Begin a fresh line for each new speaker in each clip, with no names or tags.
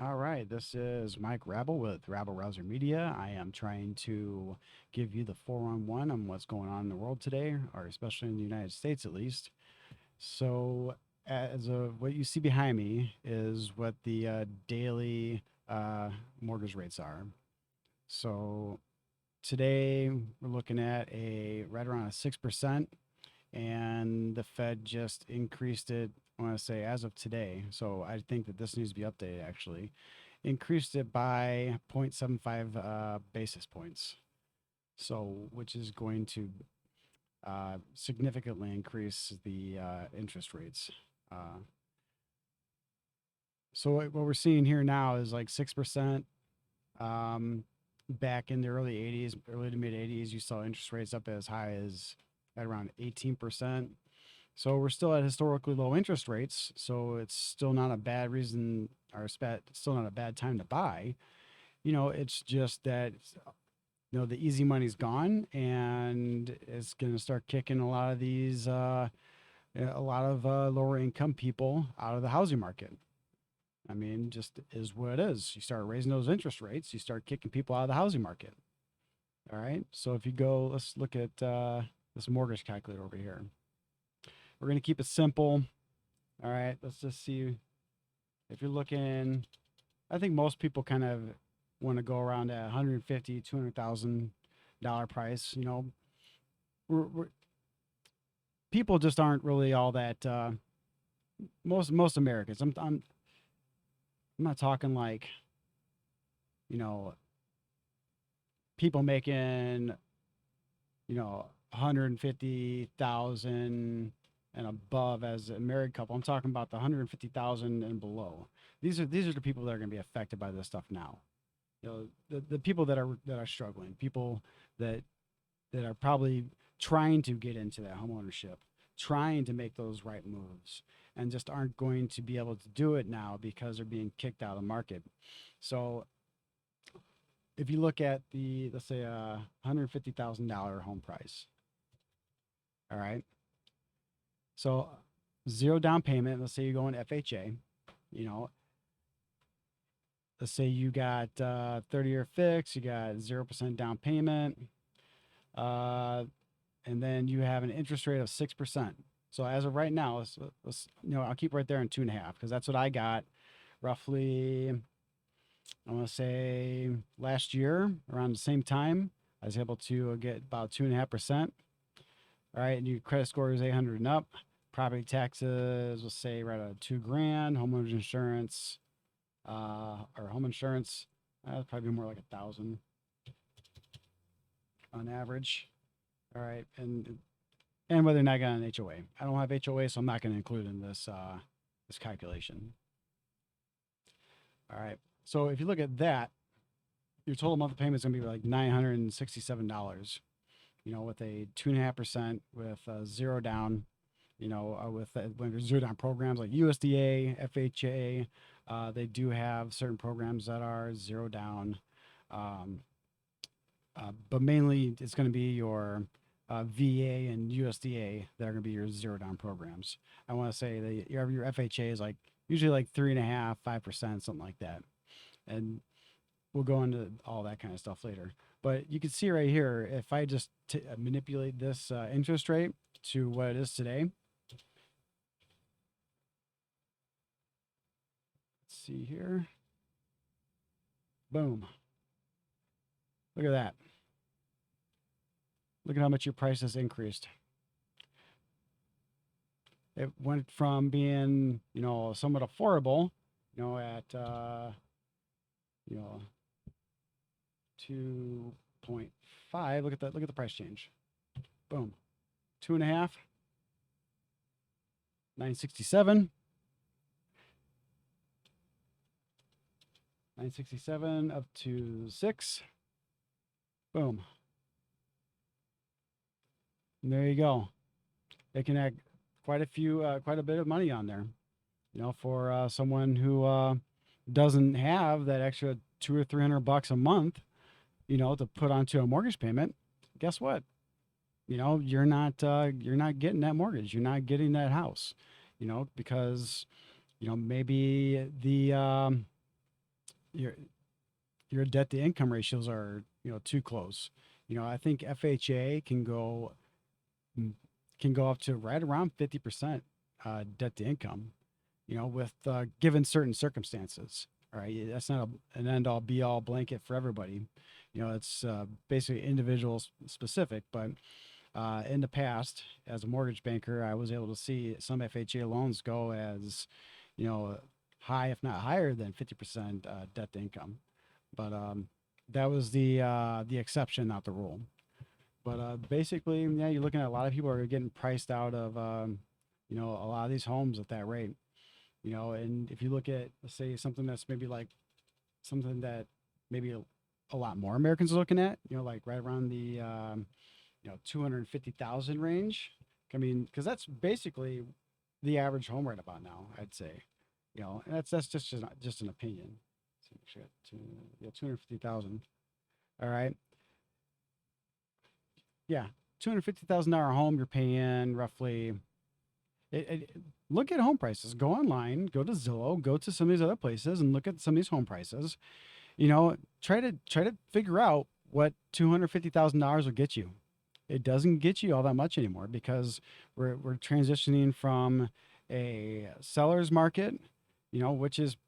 All right, this is Mike Rabble with Rabble Rouser Media. I am trying to give you the 411 on what's going on in the world today, or especially in the United States at least. So, as of what you see behind me is what the daily mortgage rates are. So, today we're looking at a right around a 6%, and the Fed just increased it. I want to say as of today. So, I think that this needs to be updated actually increased it by 0.75 basis points. So, which is going to significantly increase the interest rates. Uh, so, what we're seeing here now is like 6%. Um, Back in the early 80s, early to mid 80s, you saw interest rates up as high as at around 18%. So we're still at historically low interest rates. So it's still not a bad reason, or still not a bad time to buy. It's just that the easy money's gone, and it's going to start kicking a lot of lower income people out of the housing market. I mean, just is what it is. You start raising those interest rates, you start kicking people out of the housing market. All right. So if you go, let's look at this mortgage calculator over here. We're going to keep it simple. All right. Let's just see if you're looking. I think most people kind of want to go around at 150, $200,000 price. We're people just aren't really all that. Most Americans. I'm not talking like you know people making 150,000 and above as a married couple. I'm talking about the 150,000 and below. These are the people that are going to be affected by this stuff now. The people that are struggling, people that that are probably trying to get into that home ownership, trying to make those right moves, and just aren't going to be able to do it now because they're being kicked out of the market. So if you look at the, let's say, $150,000 home price, all right, so zero down payment. Let's say you go in FHA, you know, let's say you got 30-year fix, you got 0% down payment, uh, and then you have an interest rate of 6%. So as of right now, I'll keep right there in 2.5 because that's what I got roughly. I want to say last year around the same time, I was able to get about 2.5%. All right, and your credit score is 800 and up. Property taxes, we'll say right at 2 grand. Homeowners insurance, or home insurance, probably more like 1,000 on average. All right, and whether or not I got an HOA. I don't have HOA, so I'm not going to include in this calculation. All right. So if you look at that, your total monthly payment is going to be like $967. With a 2.5% with zero down. When there's zero down programs like USDA, FHA, they do have certain programs that are zero down. Um, but mainly it's going to be your VA and USDA that are going to be your zero down programs. I want to say that your FHA is like usually like 3.5, 5%, something like that. And we'll go into all that kind of stuff later. But you can see right here, if I just manipulate this interest rate to what it is today, let's see here. Boom. Look at that. Look at how much your price has increased. It went from being, somewhat affordable, at, you know, 2.5. Look at that. Look at the price change. Boom. 2.5, 967, 967 up to 6. Boom. And there you go. It can add quite a bit of money on there, for someone who doesn't have that extra 200 or 300 bucks a month, to put onto a mortgage payment. Guess what? You're not getting that mortgage. You're not getting that house, because maybe your your debt to income ratios are, too close. I think FHA mm, can go up to right around 50% debt to income, with given certain circumstances. All right, that's not an end all be all blanket for everybody. It's basically individual specific. But in the past, as a mortgage banker, I was able to see some FHA loans go as, you know, high, if not higher than 50% debt to income. But that was the exception, not the rule. But basically, yeah, you're looking at a lot of people are getting priced out of, a lot of these homes at that rate. And if you look at, let's say, something that's maybe like something that maybe a lot more Americans are looking at, like right around the 250,000 range. I mean, because that's basically the average home right about now, I'd say. And that's just an opinion. So actually, yeah, 250,000. All right, yeah, $250,000 home. You're paying roughly. Look at home prices. Go online. Go to Zillow. Go to some of these other places and look at some of these home prices. Try to figure out what $250,000 will get you. It doesn't get you all that much anymore because we're transitioning from a seller's market, which is,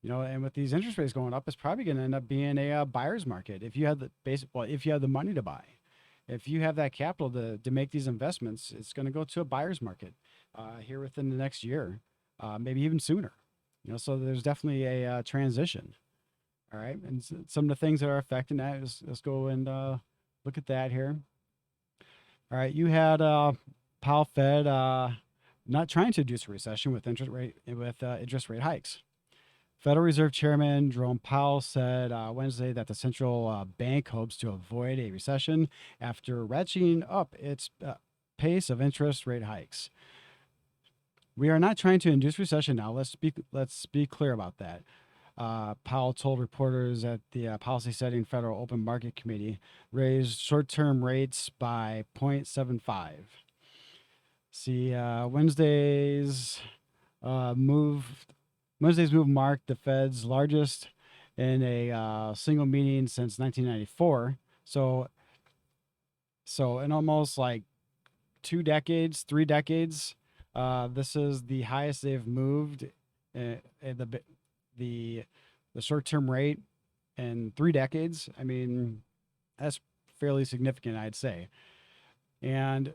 and with these interest rates going up, it's probably going to end up being a buyer's market. If you have if you have the money to buy, if you have that capital to make these investments, it's going to go to a buyer's market here within the next year, maybe even sooner. So there's definitely a transition. All right, and some of the things that are affecting that is, let's go and look at that here. All right, you had Powell Fed not trying to induce a recession with interest rate hikes. Federal Reserve Chairman Jerome Powell said Wednesday that the central bank hopes to avoid a recession after ratcheting up its pace of interest rate hikes. We are not trying to induce recession now. Let's be clear about that. Powell told reporters that the policy setting Federal Open Market Committee raised short-term rates by 0.75. See, move marked the Fed's largest in a single meeting since 1994. So in almost like 3 decades, this is the highest they've moved the short-term rate in 3 decades. I mean, that's fairly significant, I'd say. And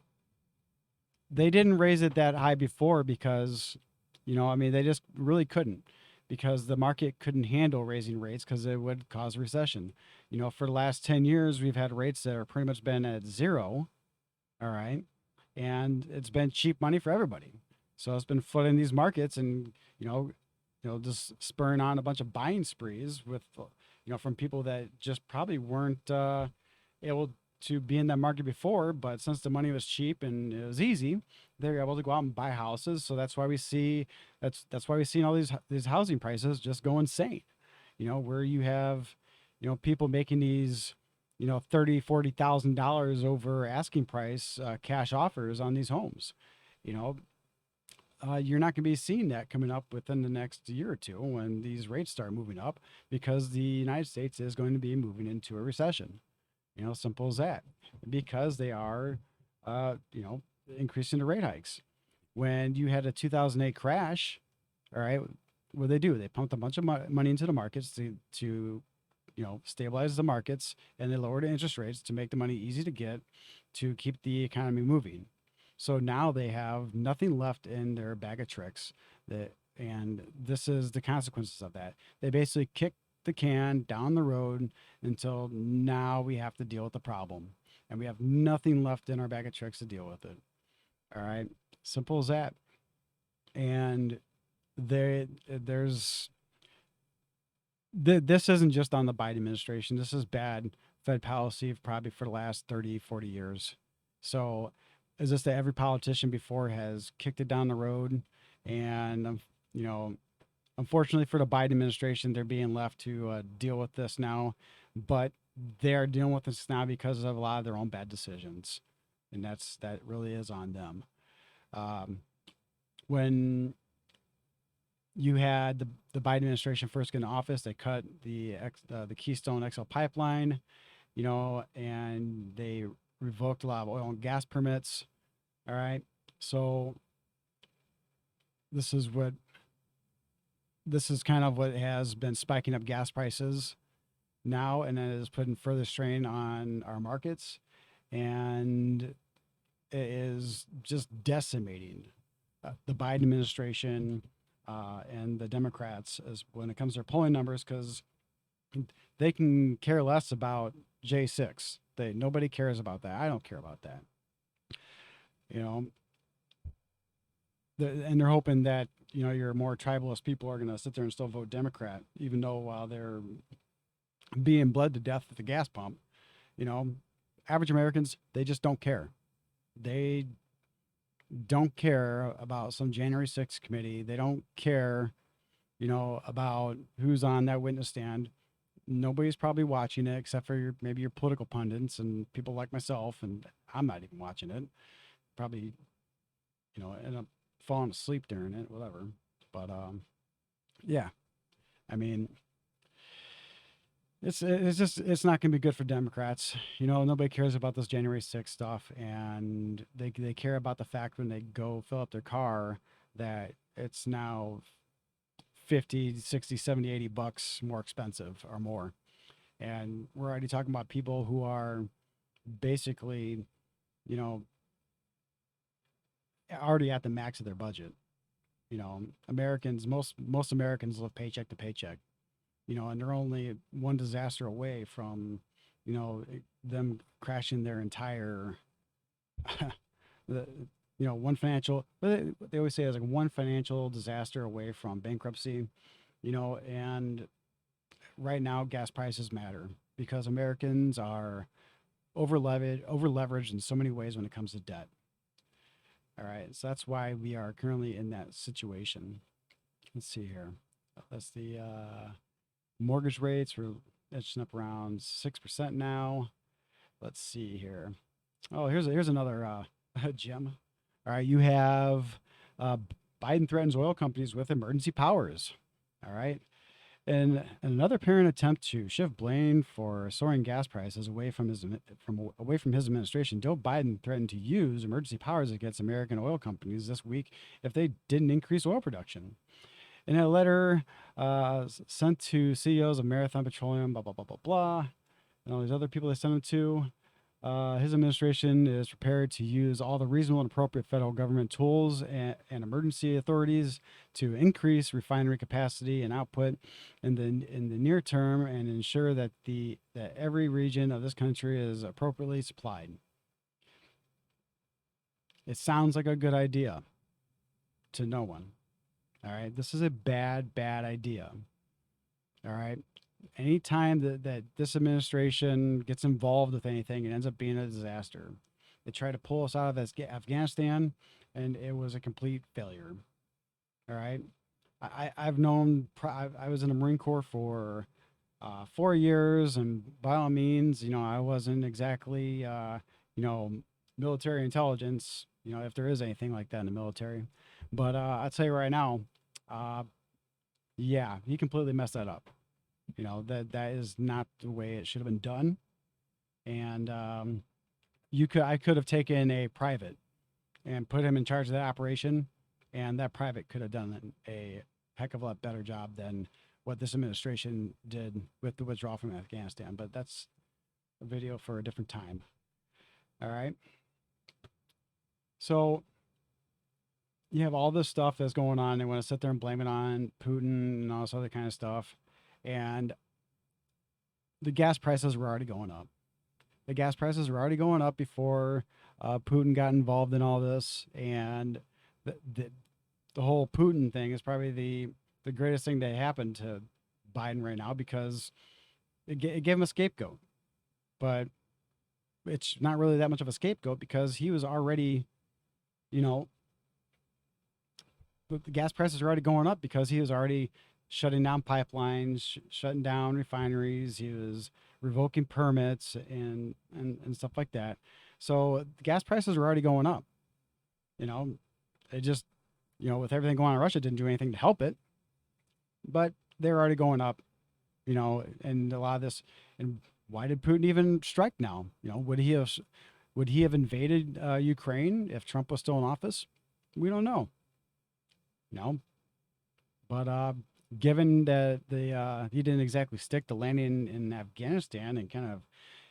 they didn't raise it that high before because, they just really couldn't, because the market couldn't handle raising rates because it would cause a recession. For the last 10 years, we've had rates that are pretty much been at zero. All right. And it's been cheap money for everybody. So it's been flooding these markets and, just spurring on a bunch of buying sprees with, from people that just probably weren't able to be in that market before. But since the money was cheap and it was easy, they were able to go out and buy houses. So that's why we see that's why we've seen all these housing prices just go insane. Where you have, people making these, $30,000-$40,000 over asking price cash offers on these homes. You're not going to be seeing that coming up within the next year or two when these rates start moving up, because the United States is going to be moving into a recession. Simple as that, because they are, increasing the rate hikes. When you had a 2008 crash, all right, what they do? They pumped a bunch of money into the markets to stabilize the markets, and they lowered the interest rates to make the money easy to get to keep the economy moving. So now they have nothing left in their bag of tricks. And this is the consequences of that. They basically kick the can down the road until now we have to deal with the problem. And we have nothing left in our bag of tricks to deal with it. All right. Simple as that. And this isn't just on the Biden administration. This is bad Fed policy probably for the last 30, 40 years. So is this that every politician before has kicked it down the road? And, unfortunately for the Biden administration, they're being left to deal with this now. But they're dealing with this now because of a lot of their own bad decisions. And that really is on them. When you had the Biden administration first get in office. They cut the Keystone XL pipeline, and they revoked a lot of oil and gas permits. All right, so this is what this is kind of what has been spiking up gas prices now, and it is putting further strain on our markets, and it is just decimating the Biden administration and the Democrats as when it comes to their polling numbers, because they can care less about J6. Nobody cares about that. I don't care about that. You know, and they're hoping that your more tribalist people are going to sit there and still vote Democrat, even though while they're being bled to death at the gas pump, average Americans, they just don't care. They don't care about some January 6th committee. They don't care, about who's on that witness stand. Nobody's probably watching it except for maybe your political pundits and people like myself, and I'm not even watching it. Probably, end up falling asleep during it, whatever. But yeah, I mean, it's not going to be good for Democrats. Nobody cares about this January 6th stuff, and they care about the fact when they go fill up their car that it's now 50, 60, 70, 80 bucks more expensive or more. And we're already talking about people who are basically, already at the max of their budget. Americans, most Americans live paycheck to paycheck, and they're only one disaster away from, them crashing their entire, one financial, but they always say it's like one financial disaster away from bankruptcy, and right now gas prices matter because Americans are over leveraged in so many ways when it comes to debt. All right, so that's why we are currently in that situation. Let's see here. That's the mortgage rates. We're edging up around 6% now. Let's see here. Oh, here's another gem. All right, you have Biden threatens oil companies with emergency powers. All right. And another apparent attempt to shift blame for soaring gas prices away from his administration, Joe Biden threatened to use emergency powers against American oil companies this week if they didn't increase oil production. In a letter sent to CEOs of Marathon Petroleum, blah blah blah blah blah, and all these other people they sent it to, his administration is prepared to use all the reasonable and appropriate federal government tools and emergency authorities to increase refinery capacity and output in the near term and ensure that every region of this country is appropriately supplied. It sounds like a good idea to no one. All right, this is a bad idea. All right. Anytime that this administration gets involved with anything, it ends up being a disaster. They tried to pull us out of Afghanistan, and it was a complete failure. All right. I've known, I was in the Marine Corps for 4 years, and by all means, I wasn't exactly, military intelligence, if there is anything like that in the military. But I'd say right now, yeah, he completely messed that up. That is not the way it should have been done. And I could have taken a private and put him in charge of that operation, and that private could have done a heck of a lot better job than what this administration did with the withdrawal from Afghanistan. But that's a video for a different time. All right. So you have all this stuff that's going on. They want to sit there and blame it on Putin and all this other kind of stuff. And the gas prices were already going up. The gas prices were already going up before Putin got involved in all this. And the whole Putin thing is probably the greatest thing that happened to Biden right now, because it gave him a scapegoat. But it's not really that much of a scapegoat because he was already, the gas prices are already going up because he was already shutting down pipelines, shutting down refineries. He was revoking permits and stuff like that. So the gas prices are already going up. It just, with everything going on in Russia, didn't do anything to help it. but they're already going up, and a lot of this. And why did Putin even strike now? Would he have invaded Ukraine if Trump was still in office? We don't know. No, but given that he didn't exactly stick to landing in Afghanistan and kind of,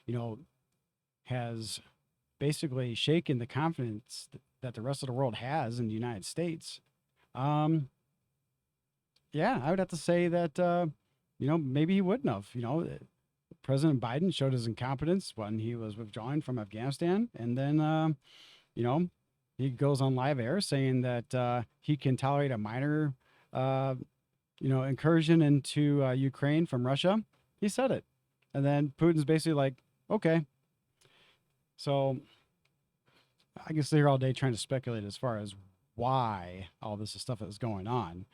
you know, has basically shaken the confidence that the rest of the world has in the United States. Um, yeah, I would have to say that maybe he wouldn't have. President Biden showed his incompetence when he was withdrawing from Afghanistan, and then you know he goes on live air saying that he can tolerate a minor uh, incursion into Ukraine from Russia. He said it, and then Putin's basically like, okay. So I can sit here all day trying to speculate as far as why all this stuff is going on.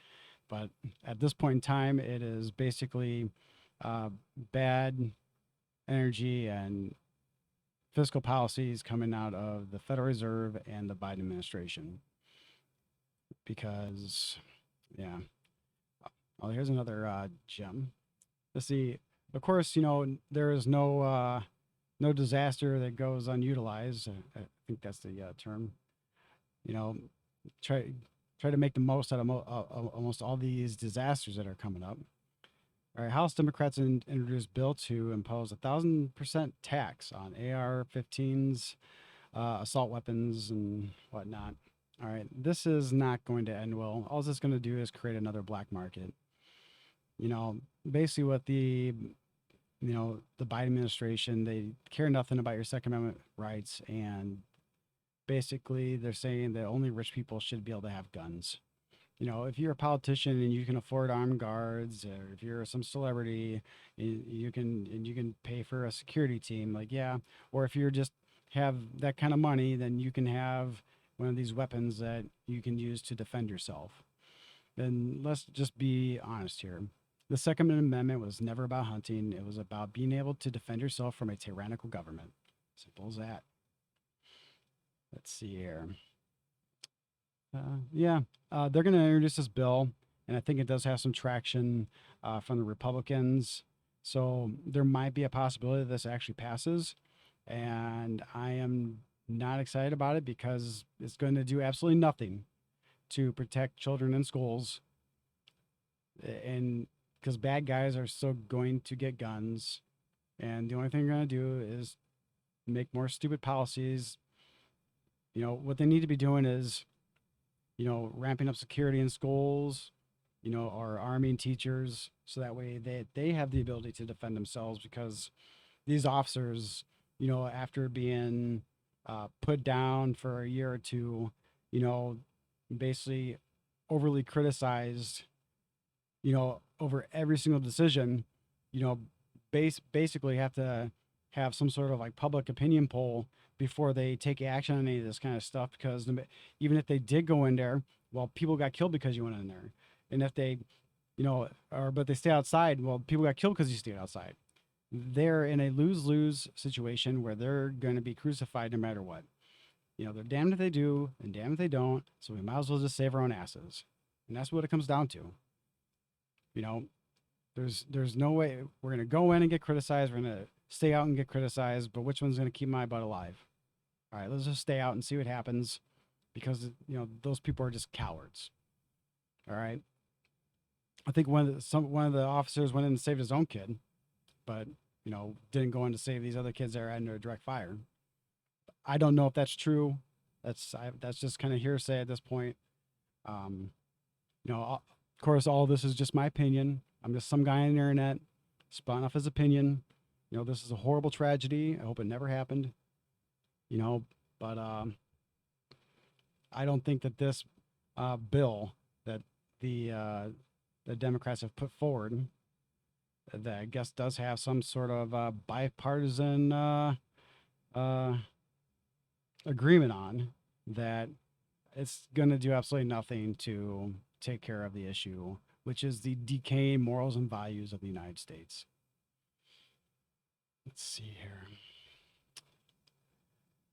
But at this point in time, it is basically bad energy and fiscal policies coming out of the Federal Reserve and the Biden administration. Because, yeah. Oh, here's another gem. Let's see. Of course, there is no disaster that goes unutilized. I think that's the term. You know, try try to make the most out of almost all these disasters that are coming up. All right, House Democrats introduced bill to impose 1,000% tax on AR-15s, assault weapons, and whatnot. All right, this is not going to end well. All this is going to do is create another black market. Basically, what the Biden administration, they care nothing about your Second Amendment rights, and basically they're saying that only rich people should be able to have guns. If you're a politician and you can afford armed guards, or if you're some celebrity, you can pay for a security team, like, yeah. Or if you're just have that kind of money, then you can have one of these weapons that you can use to defend yourself. Then let's just be honest here. The Second Amendment was never about hunting. It was about being able to defend yourself from a tyrannical government. Simple as that. Let's see here. Yeah, they're going to introduce this bill, and I think it does have some traction from the Republicans. So there might be a possibility that this actually passes, and I am not excited about it because it's going to do absolutely nothing to protect children in schools, and because bad guys are still going to get guns, and the only thing they're going to do is make more stupid policies. What they need to be doing is ramping up security in schools, or arming teachers so that way they have the ability to defend themselves, because these officers, after being put down for a year or two, basically overly criticized, over every single decision, you know, basically have to have some sort of like public opinion poll before they take action on any of this kind of stuff. Because even if they did go in there, well, people got killed because you went in there. And if they, but they stay outside, well, people got killed because you stayed outside. They're in a lose-lose situation where they're going to be crucified no matter what. They're damned if they do and damned if they don't. So we might as well just save our own asses. And that's what it comes down to. You know, there's no way we're going to go in and get criticized. We're going to stay out and get criticized, but which one's going to keep my butt alive? All right, let's just stay out and see what happens, because those people are just cowards. All right. I think one of the officers went in and saved his own kid, but didn't go in to save these other kids that are under direct fire. I don't know if that's true. That's just kind of hearsay at this point. Of course, all of this is just my opinion. I'm just some guy on the internet spun off his opinion. This is a horrible tragedy. I hope it never happened. But I don't think that this bill that the Democrats have put forward, that I guess does have some sort of bipartisan agreement on, that it's going to do absolutely nothing to take care of the issue, which is the decaying morals and values of the United States. Let's see here.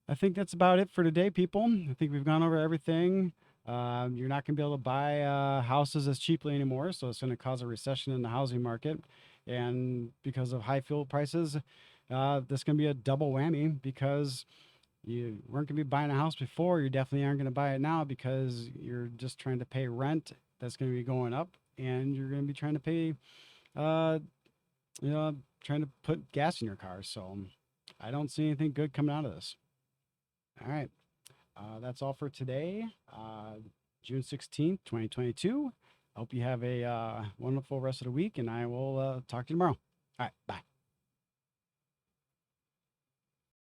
I think that's about it for today, people. I think we've gone over everything. You're not going to be able to buy houses as cheaply anymore, so it's going to cause a recession in the housing market. And because of high fuel prices, that's going to be a double whammy because you weren't going to be buying a house before. You definitely aren't going to buy it now because you're just trying to pay rent that's going to be going up, and you're going to be trying to pay, uh, trying to put gas in your car. So I don't see anything good coming out of this. All right. That's all for today, June 16th, 2022. I hope you have a wonderful rest of the week, and I will talk to you tomorrow. All right. Bye.